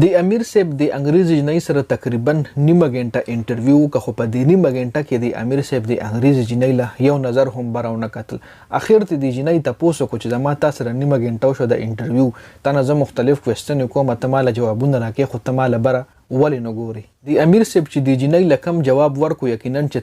د امیر صاحب د انګریزي جنۍ سره تقریبا نیمه غنټه انټرویو وکړ، خو په دې نیمه غنټه کې د امیر صاحب د انګریزي جنۍ له یو نظر هم براونه کتل. اخر ته د جنۍ تاسو کو چې زما تاسو سره نیمه غنټه شو د انټرویو ته نه مختلف کوېسچن کوم، ته مال جوابونه راکې، خو ته مال بره ولې نه ګوري. د امیر صاحب چې د جنۍ لکم جواب ورکو، یقینا چې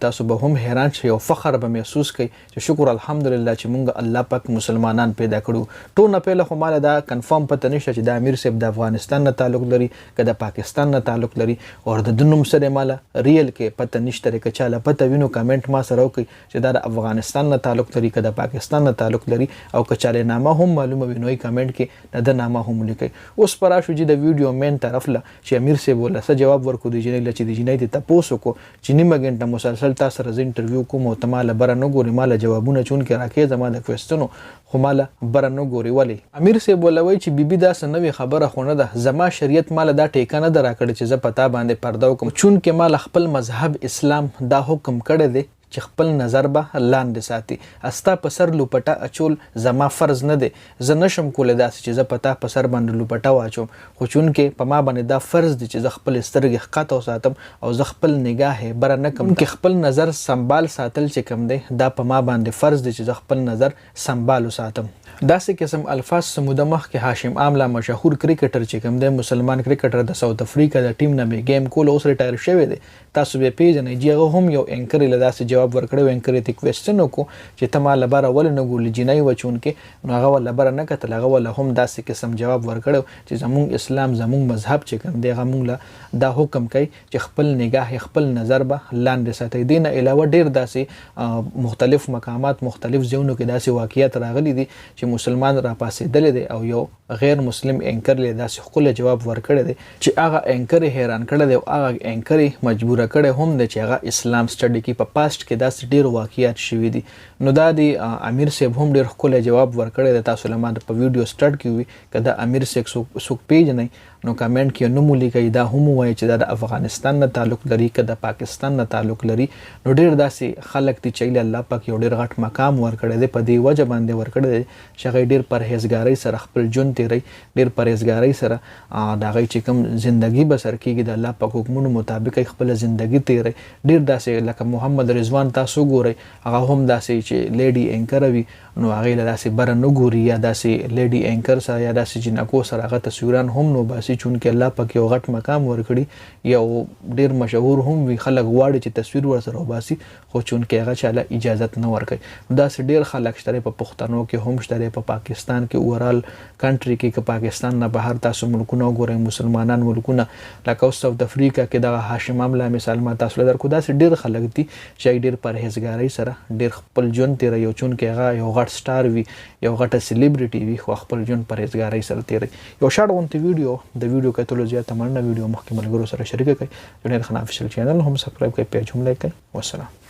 تاسو به هم حیران شئ او فخر به محسوس کړئ چې شکر الحمدلله چې مونږ الله پاک مسلمانان پیدا کړو. ټول نه پهله خو مال دا کنفرم پته نشته چې د امیر صاحب د افغانستان نه تعلق لري که د پاکستان نه تعلق لري، او د نوم سره مال ریل کې پته نشته. که چاله پته وینو کمنټ ما سره وکړي چې دا د افغانستان نه تعلق لري که د پاکستان نه تعلق لري، او که چاله نامه هم معلومه وینوي کمنټ کې د نامه هم لیکي. اوس پر شو چې د ویډیو مین طرف له چې امیر صاحب ولسه جواب ورکو د جنۍ چې د جنۍ د تاسو کو چې نیمه غنټه مسلسل تاسو سره انټرویو کوم او تماله بره نه ګوري، مال جوابونه چون کې راکې زما د کوېسچنو خو مال بره نه ګوري. ولی امیر صاحب ولوي چې بیبي دا سنوي خبره خونه ده، زما شریعت مال دا ټیکه نه دراکړي چې زه پتا باندې پرده وکم، چون کې مال خپل مذهب اسلام دا حکم کړی دی چې خپل نظر به لاندې ساتي. استا په سر لوپټه اچول زما فرض نه دی، زه نشم کولی داسې چې زه پتا په سر باندې لوپټه واچوم، خو چون کې په ما باندې دا فرض دی چې زه خپل سترګې ښکته وساتم او زه خپل نگاه بره نه کم، کې خپل نظر سنبال ساتل چې کم دی دا په ما باندې فرض دی چې زه خپل نظر سنبال وساتم. داسې قسم الفاظ سموده مخکې هاشم املا مشهور کرکټر چې کوم دی مسلمان کرکټر د ساوث افریقا د ټیم نه گیم کول اوس ریټایر شوی دی، تاسو به پیژنئ چې هغه هم یو انکر له داسې جواب ورکړو، انکر ته کوېسچن وکړو چې ته ما لبره ول نه ګورې جنۍ و، چون کې نو هغه ول لبره نه کتل، هغه ول هم داسې قسم جواب ورکړو چې زمونږ اسلام زمونږ مذهب چې کوم دی هغه مونږ له دا حکم کوي چې خپل نگاه خپل نظر به لاندې ساتي. دې نه علاوه ډیر داسې مختلف مقامات مختلف ځایونو کې داسې واقعیت راغلي دي چې مسلمان را پاسېدلی دی او یو غیر مسلم انکر له داسې خپل جواب ورکړی دی چې هغه انکر حیران کړی دی او هغه انکر مجبور کړی هم دی چې هغه اسلام سټډي کې په پاست کې داسې ډیر واقعیت شوي دي. نو دا د امیر صاحب هم ډیر خپل جواب ورکړی دی. تاسو له ما په ویډیو سټارټ کې وي که د امیر صاحب څوک پیژنئ نو کمنټ کې نوم ولیکئ، دا هم ووایي چې دا د افغانستان نه تعلق لري که د پاکستان نه تعلق لري. نو ډیر داسې خلک دي چې الله پاک یو ډیر غټ مقام ورکړی دی، په دې وجه باندې ورکړی دی چې هغه ډیر پرهیزګارۍ سره خپل ژوند تیری، ډیر پرهیزګارۍ سره د هغوی چې کوم زندگی بسر کیږي د الله پاک حکمونو مطابق خپل زندگی تیری. ډیر داسې لکه محمد رضوان تاسو ګورئ هغه هم داسې چې لیډي انکر وي نو هغې له داسې بره نه ګوري، یا داسې لیډي انکر سره یا داسې جنکو سره هغه تصویران هم نو باسي، چون کې الله پاک یو غټ مقام ورکړي، یو ډیر مشهور هم وي، خلک غواړي چې تصویر ورسره وباسي خو چون کې هغه چاله اجازت نه ورکوي. داسې ډیر خلک شته په پښتنو کې هم شته، په پاکستان کې اورال کنټري کې که پاکستان نه بهر تاسو ملکونه وګورئ مسلمانان ملکونه لکه ساوث افریقا کې دغه هاشم املا مثال ما تاسو له درکو، داسې ډیر خلک دي چې ډیر پرهیزګارۍ سره ډیر خپل ژوند تیروي، یو چون کې هغه یو غټ سټار وي یو غټه سلیبریټي وي خو خپل ژوند پرهیزګارۍ سره تیروي. یو شارټ غونډې ویډیو د ویډیو کتلو زیاته مننه، ویډیو مخکې ملګرو سره شریک کړئ، جنید خان افیشل چینل هم سبسکرایب کړئ، پیج هم لایک کړئ. والسلام.